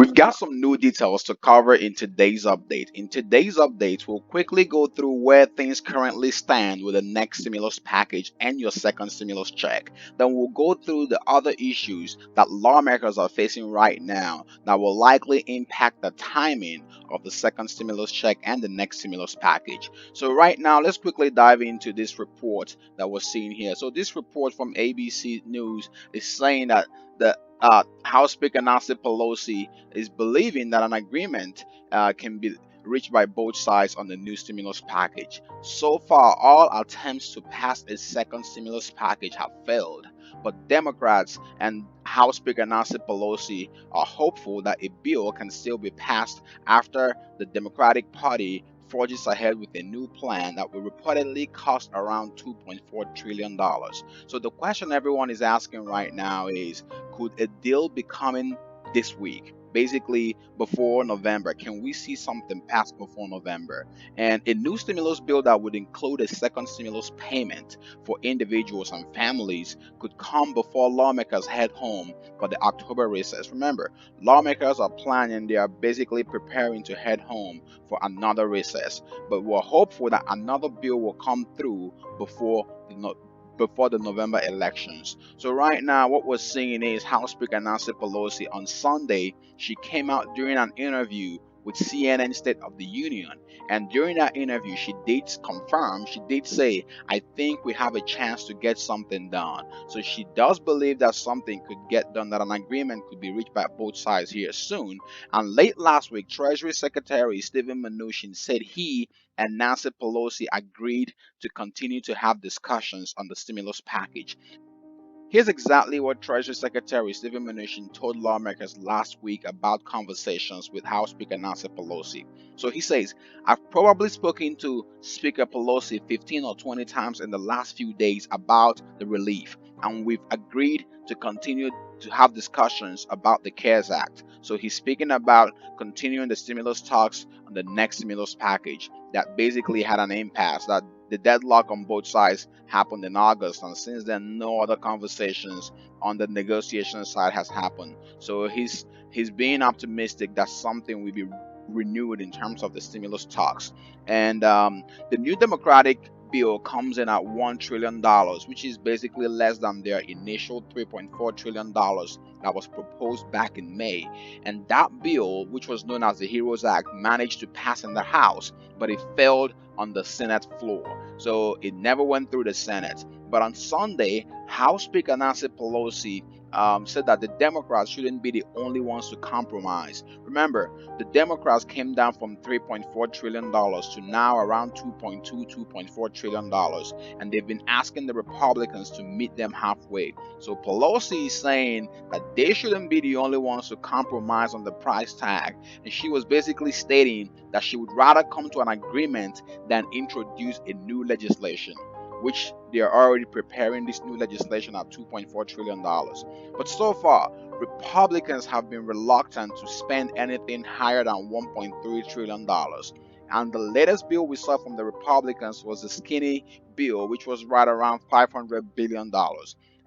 We've got some new details to cover in today's update. In today's update, we'll quickly go through where things currently stand with the next stimulus package and your second stimulus check. Then we'll go through the other issues that lawmakers are facing right now that will likely impact the timing of the second stimulus check and the next stimulus package. So right now, let's quickly dive into this report that we're seeing here. So this report from ABC News is saying that the House Speaker Nancy Pelosi is believing that an agreement can be reached by both sides on the new stimulus package. So far, all attempts to pass a second stimulus package have failed, but Democrats and House Speaker Nancy Pelosi are hopeful that a bill can still be passed after the Democratic Party forges ahead with a new plan that will reportedly cost around $2.4 trillion. So the question everyone is asking right now is, could a deal be coming this week? Basically, before November, can we see something pass before November? And a new stimulus bill that would include a second stimulus payment for individuals and families could come before lawmakers head home for the October recess. Remember, lawmakers are planning, they are basically preparing to head home for another recess. But we're hopeful that another bill will come through before the November elections. So right now, what we're seeing is House Speaker Nancy Pelosi on Sunday. She came out during an interview with CNN State of the Union, and during that interview, she did confirm. She did say, "I think we have a chance to get something done." So she does believe that something could get done, that an agreement could be reached by both sides here soon. And late last week, Treasury Secretary Steven Mnuchin said he and Nancy Pelosi agreed to continue to have discussions on the stimulus package. Here's exactly what Treasury Secretary Steven Mnuchin told lawmakers last week about conversations with House Speaker Nancy Pelosi. So he says, "I've probably spoken to Speaker Pelosi 15 or 20 times in the last few days about the relief, and we've agreed to continue to have discussions about the CARES Act." So he's speaking about continuing the stimulus talks on the next stimulus package that basically had an impasse, that the deadlock on both sides happened in August, and since then, no other conversations on the negotiation side has happened. So he's being optimistic that something will be renewed in terms of the stimulus talks. And the new Democratic bill comes in at $1 trillion, which is basically less than their initial $3.4 trillion that was proposed back in May. And that bill, which was known as the HEROES Act, managed to pass in the House, but it failed on the Senate floor. So it never went through the Senate. But on Sunday, House Speaker Nancy Pelosi said that the Democrats shouldn't be the only ones to compromise. Remember, the Democrats came down from $3.4 trillion to now around $2.4 trillion, and they've been asking the Republicans to meet them halfway. So Pelosi is saying that they shouldn't be the only ones to compromise on the price tag, and she was basically stating that she would rather come to an agreement than introduce a new legislation, which they are already preparing this new legislation at $2.4 trillion. But so far, Republicans have been reluctant to spend anything higher than $1.3 trillion. And the latest bill we saw from the Republicans was the skinny bill, which was right around $500 billion.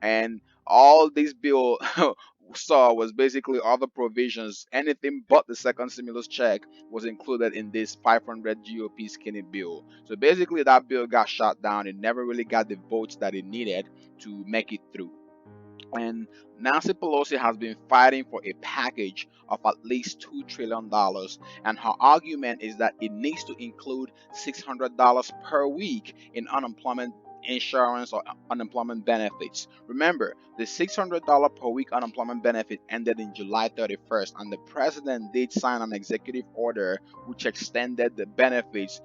And all this bill saw was basically other provisions. Anything but the second stimulus check was included in this 500 GOP skinny bill. So basically, that bill got shot down. It never really got the votes that it needed to make it through. And Nancy Pelosi has been fighting for a package of at least $2 trillion. And her argument is that it needs to include $600 per week in unemployment insurance or unemployment benefits. Remember, the $600 per week unemployment benefit ended in July 31st, and the president did sign an executive order which extended the benefits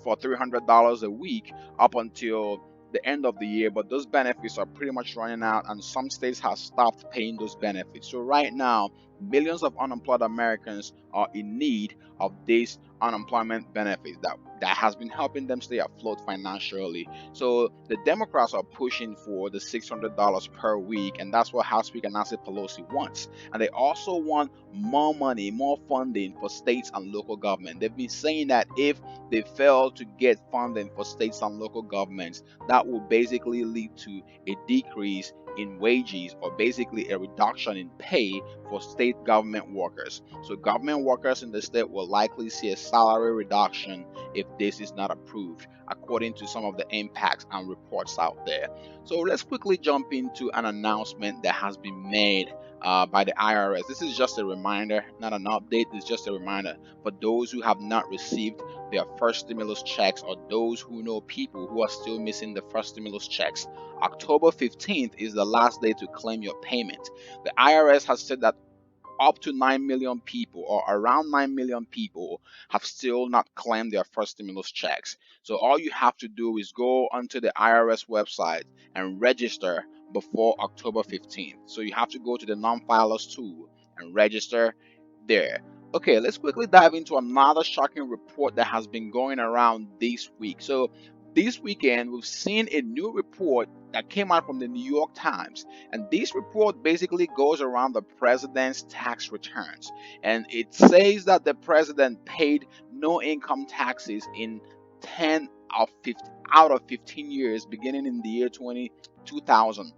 for $300 a week up until the end of the year, but those benefits are pretty much running out, and some states have stopped paying those benefits. So right now, millions of unemployed Americans are in need of this unemployment benefits that has been helping them stay afloat financially. So the Democrats are pushing for the $600 per week, and that's what House Speaker Nancy Pelosi wants. And they also want more money, more funding for states and local government. They've been saying that if they fail to get funding for states and local governments, that will basically lead to a decrease in wages, or basically a reduction in pay for state government workers. So government workers in the state will likely see a salary reduction if this is not approved, according to some of the impacts and reports out there. So let's quickly jump into an announcement that has been made by the IRS. This is just a reminder, not an update. It's just a reminder for those who have not received their first stimulus checks, or those who know people who are still missing the first stimulus checks. October 15th is the last day to claim your payment. The IRS has said that up to 9 million people, or around 9 million people, have still not claimed their first stimulus checks. So all you have to do is go onto the IRS website and register before October 15th. So you have to go to the non-filers tool and register there. Okay, let's quickly dive into another shocking report that has been going around this week. So this weekend, we've seen a new report that came out from the New York Times. And this report basically goes around the president's tax returns. And it says that the president paid no income taxes in 10 out of 15 years, beginning in the year 2000.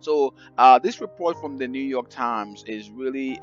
So this report from the New York Times is really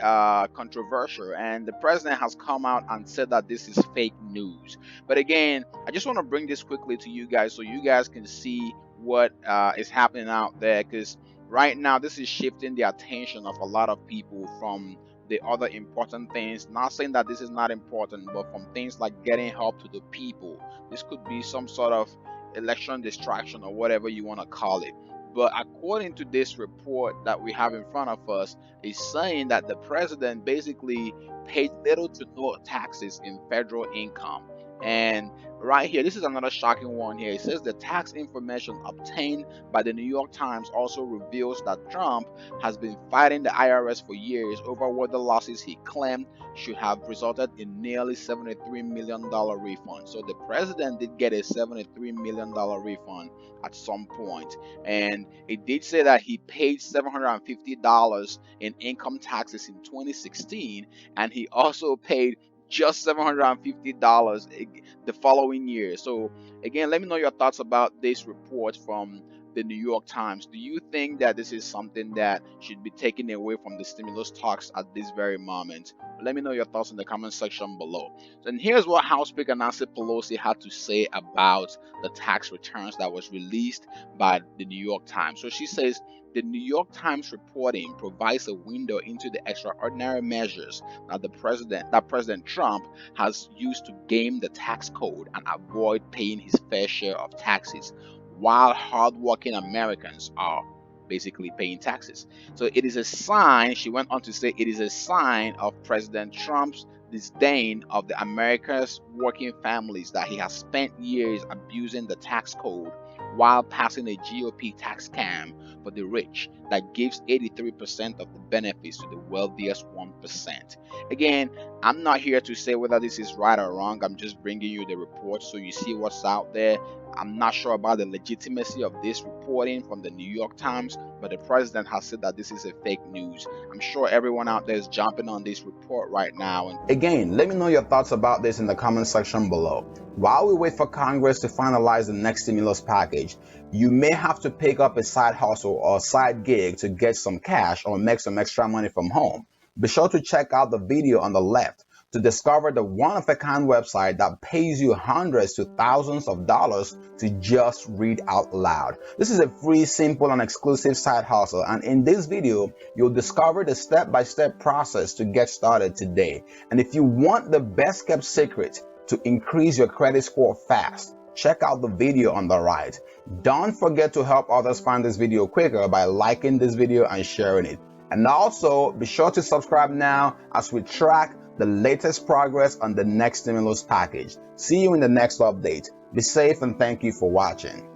controversial, and the president has come out and said that this is fake news. But again, I just want to bring this quickly to you guys so you guys can see what is happening out there, because right now this is shifting the attention of a lot of people from the other important things. Not saying that this is not important, but from things like getting help to the people. This could be some sort of election distraction, or whatever you want to call it. But according to this report that we have in front of us, is saying that the president basically paid little to no taxes in federal income. And right here, this is another shocking one here. It says the tax information obtained by the New York Times also reveals that Trump has been fighting the IRS for years over what the losses he claimed should have resulted in nearly $73 million refund. So the president did get a $73 million refund at some point. And it did say that he paid $750 in income taxes in 2016, and he also paid just $750 the following year. So again, let me know your thoughts about this report from the New York Times. Do you think that this is something that should be taken away from the stimulus talks at this very moment? Let me know your thoughts in the comment section below. And here's what House Speaker Nancy Pelosi had to say about the tax returns that was released by the New York Times. So she says, the New York Times reporting provides a window into the extraordinary measures that President Trump has used to game the tax code and avoid paying his fair share of taxes, while hardworking Americans are basically paying taxes. So it is a sign, she went on to say, it is a sign of President Trump's disdain of the America's working families, that he has spent years abusing the tax code while passing a GOP tax scam for the rich that gives 83% of the benefits to the wealthiest 1%. Again, I'm not here to say whether this is right or wrong. I'm just bringing you the report so you see what's out there. I'm not sure about the legitimacy of this reporting from the New York Times, but the president has said that this is a fake news. I'm sure everyone out there is jumping on this report right now. And again, let me know your thoughts about this in the comment section below. While we wait for Congress to finalize the next stimulus package, you may have to pick up a side hustle or side gig to get some cash or make some extra money from home. Be sure to check out the video on the left to discover the one-of-a-kind website that pays you hundreds to thousands of dollars to just read out loud. This is a free, simple, and exclusive side hustle, and in this video, you'll discover the step-by-step process to get started today. And if you want the best-kept secret to increase your credit score fast, check out the video on the right. Don't forget to help others find this video quicker by liking this video and sharing it. And also, be sure to subscribe now as we track the latest progress on the next stimulus package. See you in the next update. Be safe and thank you for watching.